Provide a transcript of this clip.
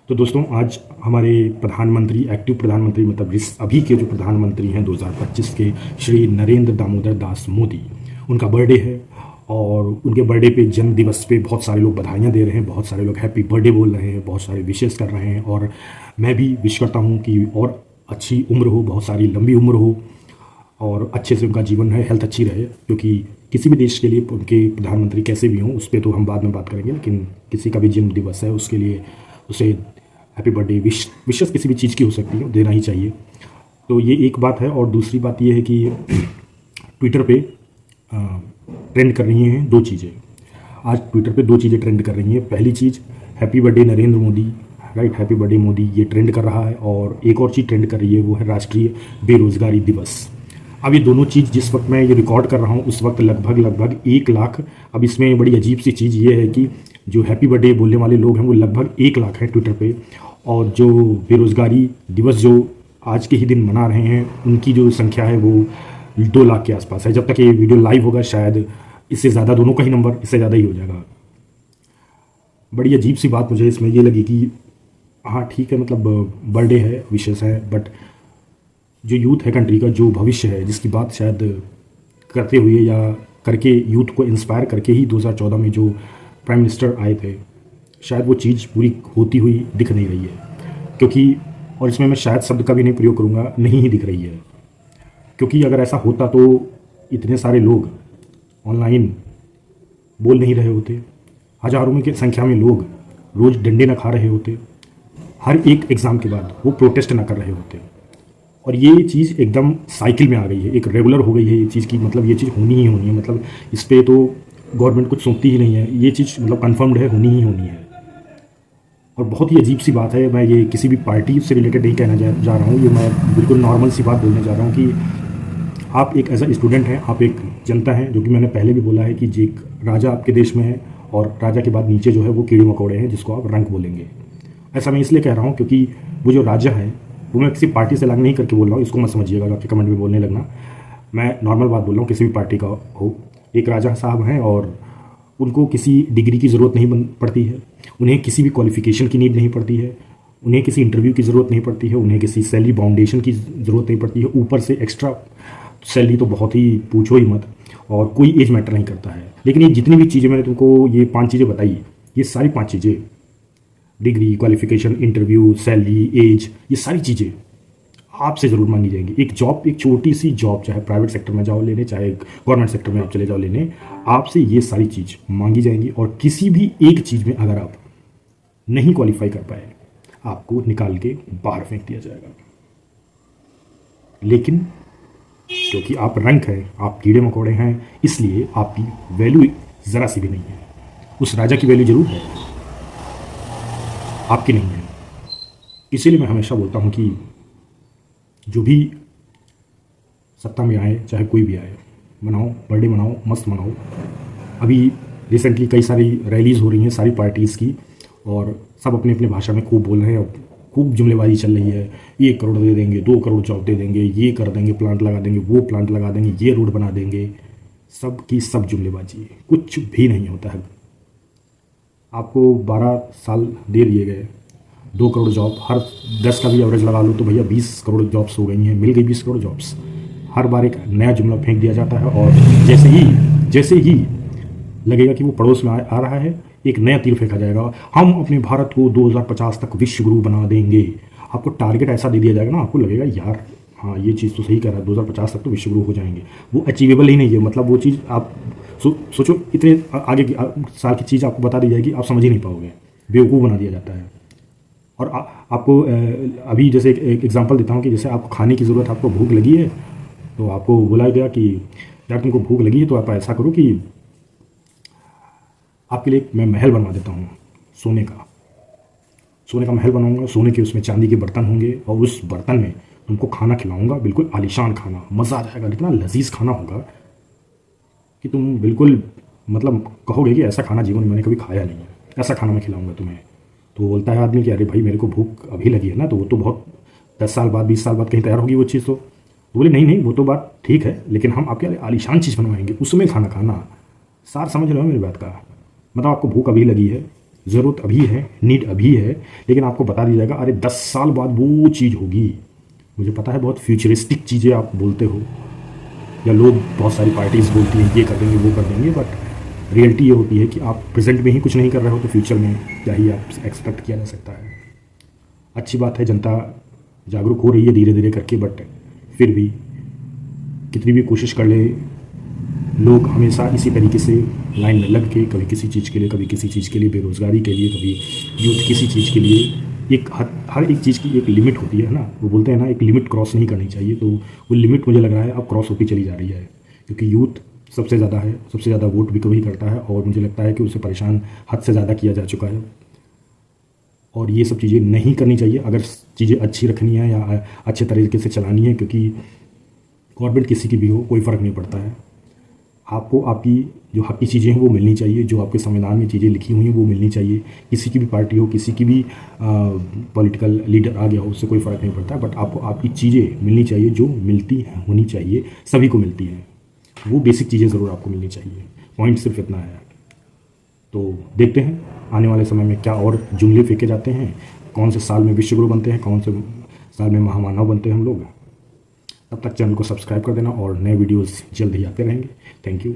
तो दोस्तों आज हमारे प्रधानमंत्री एक्टिव प्रधानमंत्री मतलब अभी के जो प्रधानमंत्री हैं 2025 के श्री नरेंद्र दामोदर दास मोदी, उनका बर्थडे है। और उनके बर्थडे पे जन्म दिवस पे बहुत सारे लोग बधाइयाँ दे रहे हैं, बहुत सारे लोग हैप्पी बर्थडे बोल रहे हैं, बहुत सारे विशेष कर रहे हैं। और मैं भी विश करता हूँ कि और अच्छी उम्र हो, बहुत सारी लंबी उम्र हो और अच्छे से उनका जीवन है, हेल्थ अच्छी रहे। क्योंकि किसी भी देश के लिए उनके प्रधानमंत्री कैसे भी हों, उस पर तो हम बाद में बात करेंगे, लेकिन किसी का भी जन्म दिवस है उसके लिए उसे हैप्पी बर्थडे विशेष किसी भी चीज़ की हो सकती है, देना ही चाहिए। तो ये एक बात है। और दूसरी बात ये है कि ट्विटर पे ट्रेंड कर रही हैं दो चीज़ें। आज ट्विटर पे दो चीज़ें ट्रेंड कर रही हैं। पहली चीज़ happy birthday Narendra Modi, right, happy birthday Modi, ये ट्रेंड कर रहा है। और एक और चीज़ ट्रेंड कर रही है, वो है राष्ट्रीय बेरोजगारी दिवस। अब ये दोनों चीज़ जिस वक्त मैं ये रिकॉर्ड कर रहा हूँ उस वक्त लगभग 1 लाख। अब इसमें बड़ी अजीब सी चीज़ ये है कि जो हैप्पी बर्थडे बोलने वाले लोग हैं वो लगभग 1 लाख हैं ट्विटर पे, और जो बेरोज़गारी दिवस जो आज के ही दिन मना रहे हैं उनकी जो संख्या है वो 2 लाख के आसपास है। जब तक ये वीडियो लाइव होगा शायद इससे ज़्यादा, दोनों का ही नंबर इससे ज़्यादा ही हो जाएगा। बड़ी अजीब सी बात मुझे इसमें ये लगी कि हाँ ठीक है, मतलब बर्थडे है, विशेष है, बट जो यूथ है कंट्री का, जो भविष्य है, जिसकी बात शायद करते हुए या करके यूथ को इंस्पायर करके ही 2014 में जो प्राइम मिनिस्टर आए थे, शायद वो चीज़ पूरी होती हुई दिख नहीं रही है। क्योंकि और इसमें मैं शायद शब्द का भी नहीं प्रयोग करूँगा, नहीं ही दिख रही है। क्योंकि अगर ऐसा होता तो इतने सारे लोग ऑनलाइन बोल नहीं रहे होते, हज़ारों में की संख्या में लोग रोज़ डंडे न खा रहे होते, हर एक एग्ज़ाम के बाद वो प्रोटेस्ट ना कर रहे होते। और ये चीज़ एकदम साइकिल में आ गई है, एक रेगुलर हो गई है ये चीज़ की, मतलब ये चीज़ होनी ही होनी है। मतलब इस पर तो गवर्नमेंट कुछ सोचती ही नहीं है, ये चीज़ मतलब कन्फर्म्ड है, होनी ही होनी है। और बहुत ही अजीब सी बात है, मैं ये किसी भी पार्टी से रिलेटेड नहीं कहना जा रहा हूँ, ये मैं बिल्कुल नॉर्मल सी बात बोलने जा रहा हूँ कि आप एक एज अ स्टूडेंट हैं, आप एक जनता हैं, जो कि मैंने पहले भी बोला है कि एक राजा आपके देश में है और राजा के बाद नीचे जो है वो कीड़े मकोड़े हैं जिसको आप रंक बोलेंगे। ऐसा मैं इसलिए कह रहा हूँ क्योंकि वो जो राजा है वो मैं किसी पार्टी से अलग नहीं करके बोल रहा हूँ, इसको मत समझिएगा आपके कमेंट में बोलने लगना। मैं नॉर्मल बात बोल रहा हूँ, किसी भी पार्टी का हो, एक राजा साहब हैं और उनको किसी डिग्री की ज़रूरत नहीं पड़ती है, उन्हें किसी भी क्वालिफ़िकेशन की नीड नहीं पड़ती है, उन्हें किसी इंटरव्यू की ज़रूरत नहीं पड़ती है, उन्हें किसी सैलरी बाउंडेशन की ज़रूरत नहीं पड़ती है। ऊपर से एक्स्ट्रा सैलरी तो बहुत ही पूछो ही मत, और कोई एज मैटर नहीं करता है। लेकिन ये जितनी भी चीज़ें मैंने तुमको ये 5 चीज़ें बताई, ये सारी 5 चीज़ें, degree, qualification, interview, salary, age, ये सारी चीज़ें आपसे ज़रूर मांगी जाएंगी। एक जॉब, एक छोटी सी जॉब, चाहे प्राइवेट सेक्टर में जाओ लेने, चाहे गवर्नमेंट सेक्टर में आप चले जाओ लेने, आपसे ये सारी चीज़ मांगी जाएंगी। और किसी भी एक चीज़ में अगर आप नहीं क्वालिफाई कर पाए, आपको निकाल के बाहर फेंक दिया जाएगा। लेकिन क्योंकि आप रंक हैं, आप कीड़े मकोड़े हैं, इसलिए आपकी वैल्यू ज़रा सी भी नहीं है। उस राजा की वैल्यू जरूर है, आपकी नहीं है। इसीलिए मैं हमेशा बोलता हूँ कि जो भी सत्ता में आए, चाहे कोई भी आए, मनाओ, बर्थडे मनाओ, मस्त मनाओ। अभी रिसेंटली कई सारी रैलीज़ हो रही हैं सारी पार्टीज़ की, और सब अपने अपने भाषा में खूब बोल रहे हैं, खूब जुमलेबाजी चल रही है। 1 करोड़ दे देंगे, 2 करोड़ जॉब दे देंगे, ये कर देंगे, प्लांट लगा देंगे, वो प्लांट लगा देंगे, ये रोड बना देंगे। सब की सब जुमलेबाजी, कुछ भी नहीं होता है। आपको 12 साल दे दिए गए, 2 करोड़ जॉब, हर 10 का भी एवरेज लगा लो तो भैया 20 करोड़ जॉब्स हो गई हैं, मिल गई 20 करोड़ जॉब्स। हर बार एक नया जुमला फेंक दिया जाता है, और जैसे ही लगेगा कि वो पड़ोस में आ रहा है, एक नया तीर फेंका जाएगा, हम अपने भारत को 2050 तक विश्व गुरु बना देंगे। आपको टारगेट ऐसा दे दिया जाएगा ना, आपको लगेगा यार हाँ ये चीज़ तो सही कह रहा है, 2050 तक तो विश्व गुरु हो जाएंगे। वो अचीवेबल ही नहीं है। मतलब वो चीज़ आप सोचो, इतने आगे की साल की चीज़ आपको बता दी जाएगी, आप समझ ही नहीं पाओगे, बेवकूफ़ बना दिया जाता है। और आपको अभी जैसे एक एग्जांपल देता हूँ कि जैसे आपको खाने की ज़रूरत, आपको भूख लगी है, तो आपको बोला गया कि यार तुमको भूख लगी है तो आप ऐसा करो कि आपके लिए मैं महल बनवा देता हूँ, सोने का महल बनाऊंगा, सोने के उसमें चांदी के बर्तन होंगे, और उस बर्तन में तुमको खाना खिलाऊंगा, बिल्कुल आलीशान खाना, मज़ा आ जाएगा, इतना लजीज खाना होगा कि तुम बिल्कुल मतलब कहोगे कि ऐसा खाना जीवन में मैंने कभी खाया नहीं है, ऐसा खाना मैं खिलाऊंगा तुम्हें। तो बोलता है आदमी कि अरे भाई मेरे को भूख अभी लगी है ना, तो वो तो बहुत 10 साल बाद 20 साल बाद कहीं तैयार होगी वो चीज़। तो बोले नहीं वो तो बात ठीक है, लेकिन हम आपके लिए आलीशान चीज़ बनवाएंगे, उसमें खाना खाना। सार समझ रहे हो मेरी बात का? मतलब आपको भूख अभी लगी है, ज़रूरत अभी है, नीड अभी है, लेकिन आपको बता दिया जाएगा अरे 10 साल बाद वो चीज़ होगी। मुझे पता है बहुत फ्यूचरिस्टिक चीज़ें आप बोलते हो, या लोग बहुत सारी पार्टीज़ बोलती हैं ये कर देंगे वो कर देंगे, बट रियलिटी ये होती है कि आप प्रेजेंट में ही कुछ नहीं कर रहे हो तो फ्यूचर में क्या ही आप एक्सपेक्ट किया जा सकता है। अच्छी बात है जनता जागरूक हो रही है धीरे धीरे करके, बट फिर भी कितनी भी कोशिश कर ले, लोग हमेशा इसी तरीके से लाइन में लग के कभी किसी चीज़ के लिए, कभी किसी चीज़ के लिए, बेरोज़गारी के लिए, कभी यूथ किसी चीज़ के लिए, एक हर एक चीज़ की एक लिमिट होती है ना, वो बोलते हैं ना एक लिमिट क्रॉस नहीं करनी चाहिए, तो वो लिमिट मुझे लग रहा है अब क्रॉस होती चली जा रही है, क्योंकि यूथ सबसे ज़्यादा है, सबसे ज़्यादा वोट भी वही करता है, और मुझे लगता है कि उसे परेशान हद से ज़्यादा किया जा चुका है, और ये सब चीज़ें नहीं करनी चाहिए अगर चीज़ें अच्छी रखनी है या अच्छे तरीके से चलानी है, क्योंकि गवर्नमेंट किसी की भी हो कोई फ़र्क नहीं पड़ता है, आपको आपकी जो हक की चीज़ें हैं वो मिलनी चाहिए, जो आपके संविधान में चीज़ें लिखी हुई हैं वो मिलनी चाहिए। किसी की भी पार्टी हो, किसी की भी पॉलिटिकल लीडर आ गया हो, उससे कोई फ़र्क नहीं पड़ता, बट आपको आपकी चीज़ें मिलनी चाहिए जो मिलती हैं, होनी चाहिए, सभी को मिलती हैं, वो बेसिक चीज़ें ज़रूर आपको मिलनी चाहिए। पॉइंट सिर्फ इतना है। तो देखते हैं आने वाले समय में क्या और जुमले फेंके जाते हैं, कौन से साल में विश्वगुरु बनते हैं, कौन से साल में महामानव बनते हैं हम लोग। तब तक चैनल को सब्सक्राइब कर देना और नए वीडियोस जल्द ही आते रहेंगे। Thank you.